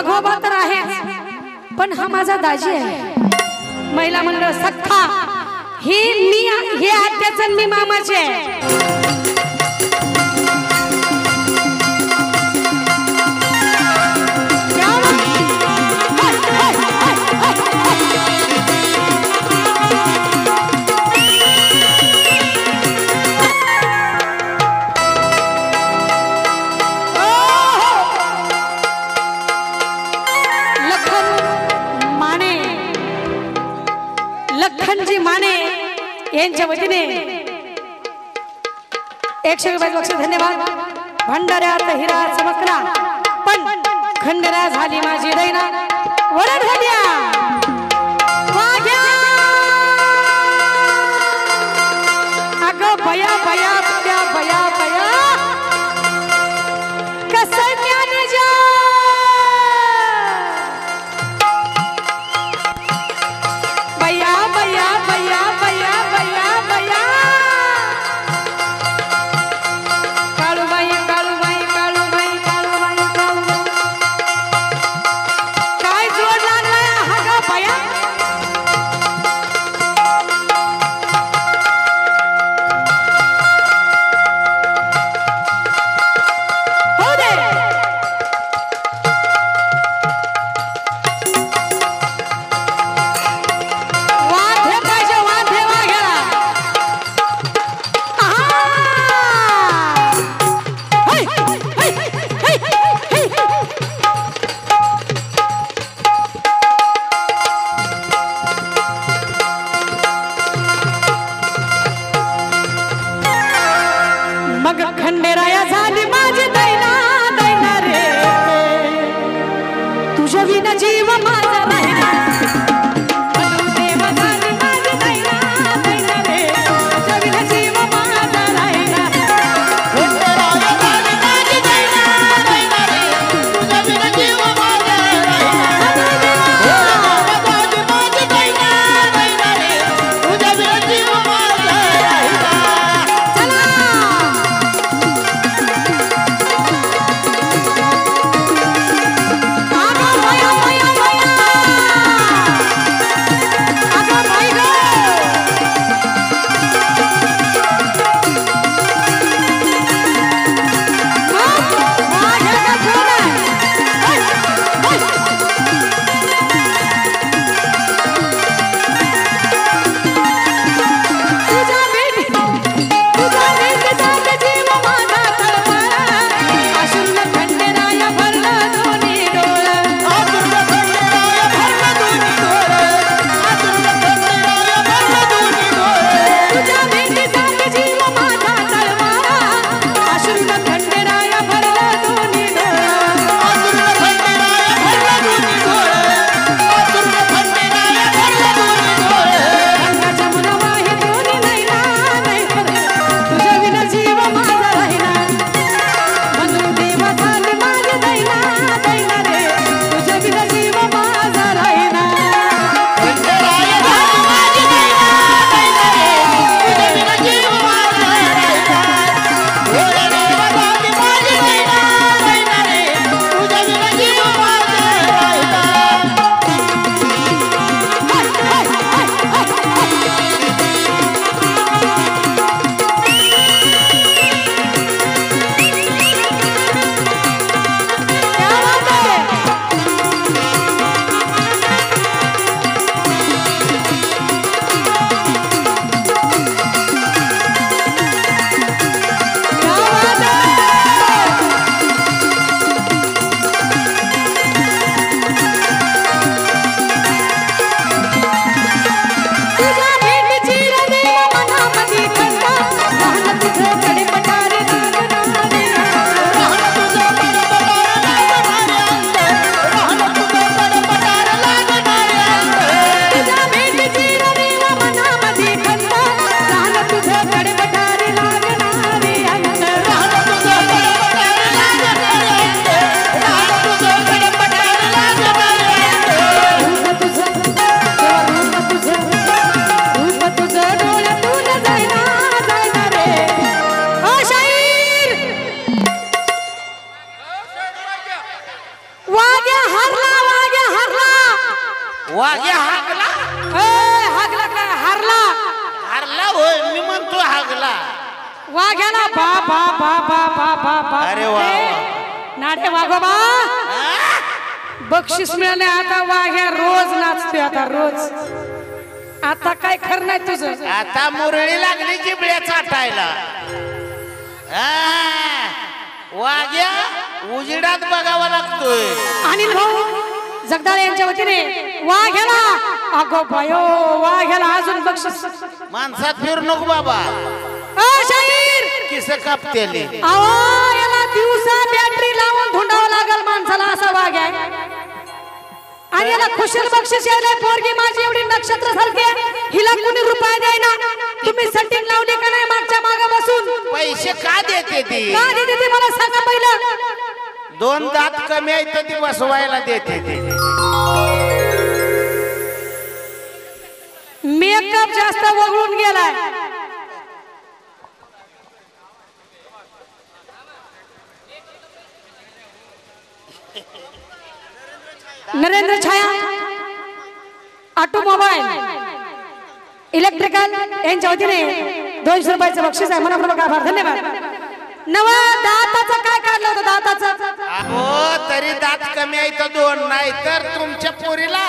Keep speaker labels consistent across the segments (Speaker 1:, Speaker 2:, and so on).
Speaker 1: वाघोबा तर आहे, पण हा माझा दाजी आहे. महिला मंडळ सख्खा, ही मी, हे आत्याचं मी मामाचे आहे. लखनजी माने यांच्या वतीने 100 रुपये बक्षीस. धन्यवाद. भंडाऱ्यात हिरा चमकला, पण खंडरा झाली माझी दैना. वरण घ्या वाघ्या, अगं बया बया बया बया बया, कसं ज्ञान जा बया बया बया बया बया बया. काळूबाई काळूबाई काळूबाई काळूबाई काळूबाई, काय जोड लागलाय हा ग
Speaker 2: वाघ्या हागला
Speaker 1: हागला का हारला
Speaker 2: हारला होय मी म्हणतो हागला
Speaker 1: वाघ्याला बा बा बा बा बा बा बा
Speaker 2: अरे वा
Speaker 1: नाट्य वाघोबा बक्षीस मिळाले आता वाघ्या रोज नाचतोय आता रोज आता काय खरं नाही तुझं
Speaker 2: आता मुरळी लागली जिबळ्या चाटायला वाघ्या उजिडात बघावा लागतोय
Speaker 1: अनिल भाऊ जगदाळे यांच्या वतीने वाघ्याला अगो बायो वाघ्याला अजून बक्षीस
Speaker 2: माणसात फिरू नको बाबा
Speaker 1: शाहीर
Speaker 2: किस कापतेले
Speaker 1: याला दिवसा बॅटरी लावून धुंडावं लागल माणसाला असा वाघ आहे आणि याला खुशाल बक्षीस यायला पोरगी माझी एवढी नक्षत्र सारखी हिला कुणी रुपये द्यायना तुम्ही सेटिंग लावली का नाही मागच्या मागे बसून
Speaker 2: पैसे का देते ती
Speaker 1: का देते ती मला सांगा पहिलं
Speaker 2: 2 दात कमी आहेत ती बसवायला देते ती
Speaker 1: मेकअप जास्त वगळून गेलाय नरेंद्र छाया ऑटोमोबाईल इलेक्ट्रिकल यांच्या वतीने 200 रुपयाचं बक्षीस आहे मनापूर्वक आभार धन्यवाद नवा दाताचं काय काढलं होतं दाताचं
Speaker 2: हो तरी दात कमी आहे तर 2 नाही तर तुमच्या पोरीला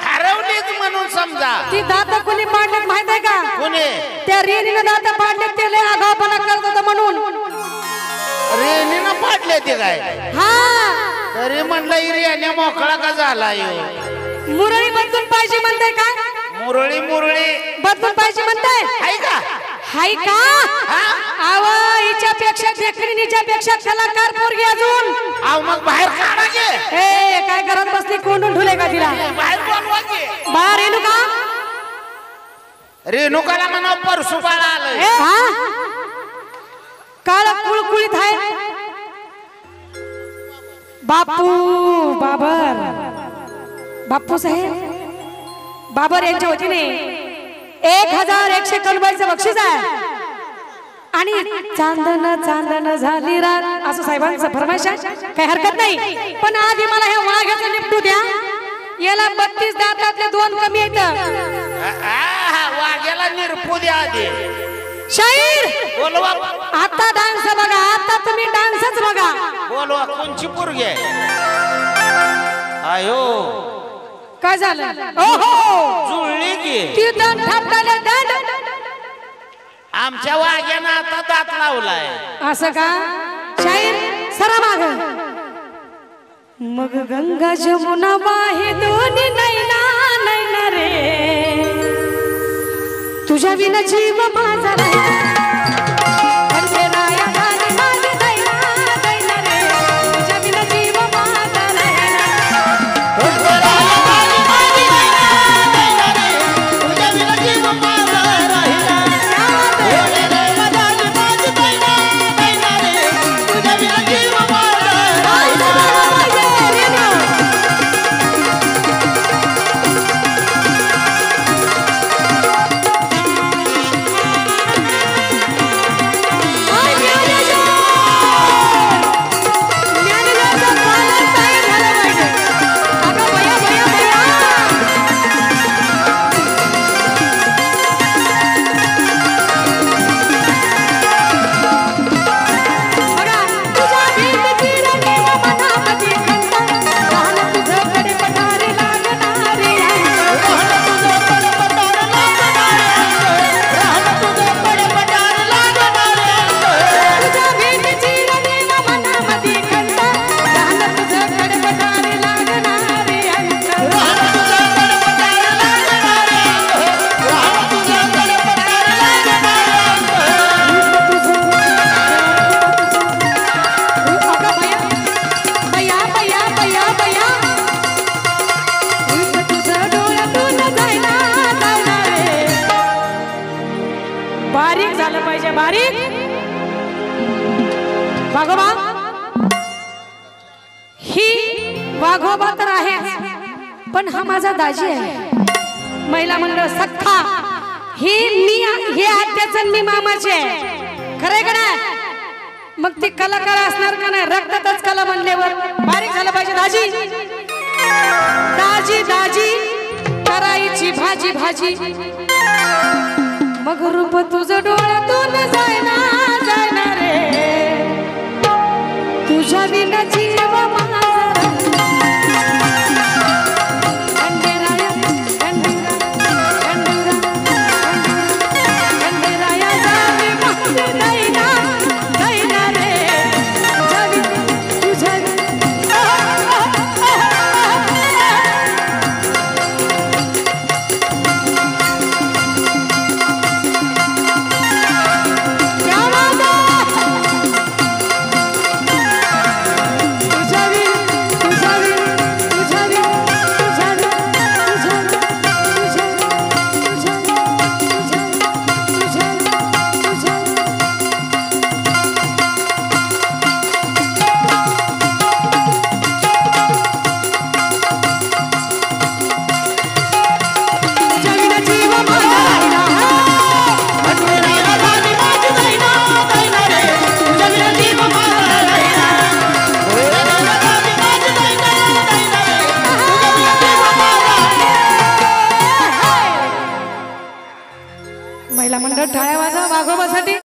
Speaker 2: हरवलीच म्हणून समजा
Speaker 1: ती दात कोणी पाडलेत माहित आहे का
Speaker 2: कोणी
Speaker 1: त्या रेणीनं दात पाडलेत ते लय आगाऊपणा करत होतं म्हणून
Speaker 2: रेणीनं पाडले ते काय
Speaker 1: हा
Speaker 2: तरी म्हणलं रेण्या मोकळा का झाला
Speaker 1: मुरळी बदलून पाहिजे म्हणताय का
Speaker 2: मुरळी मुरळी
Speaker 1: बदलून पाहिजे म्हणताय
Speaker 2: हाय का
Speaker 1: हाय का आवा हिच्यापेक्षा देखणीच्या पेक्षा कलाकार पोरगी अजून
Speaker 2: आव मग बाहेर काढा गे
Speaker 1: ए काय करत बसली कोंडून ठुले का तिला
Speaker 2: बाहेर बोलवा गे
Speaker 1: बाहेर येऊ का
Speaker 2: रेणुकाला म्हणा परसू बाळा आलं
Speaker 1: काळ कुळकुळीत आहे बापू बापू साहेब बाबर यांच्या वतीने 1191 बक्षीस आहे आणि चांदन चांदन झाली रात असं साहेबांचं फरमाइश आहे काही हरकत नाही पण आधी मला हे वाघाचं निपटू द्या याला 32 दातातले 2 कमी आहेत
Speaker 2: वाघ्याला निरपू द्या आधी
Speaker 1: शाहीर
Speaker 2: बोलवा
Speaker 1: आता डान्स बघा आता तुम्ही डान्सच बघा
Speaker 2: बोलवा कोणची पोरगी आयो
Speaker 1: काय झालं ओहो
Speaker 2: जुळली की
Speaker 1: ती दंड थापटाले दंड
Speaker 2: आमच्या वाघ्यानं आता दात लावलाय
Speaker 1: असं का शाहीर सरा माग मग गंगा जमुना वाहे दोन्ही नैना नैना रे तुझ्या विना जीव माझा वाघोबा ही वाघोबा तर आहे पण हा माझा दाजी आहे महिला मंडळ सख्खा ही मी हे आत्याचं मी मामाचे खरंय का नाही मग ती कलाकार असणार का नाही रक्तातच कला म्हणल्यावर बारीक झालं पाहिजे दाजी दाजी दाजी करायची भाजी भाजी मग रूप तुझं डोळ्यातून जायना जायना रे तुझ्या विना जीव माझा महिला मंडळ टाळ्या वाजवा वाघोबासाठी.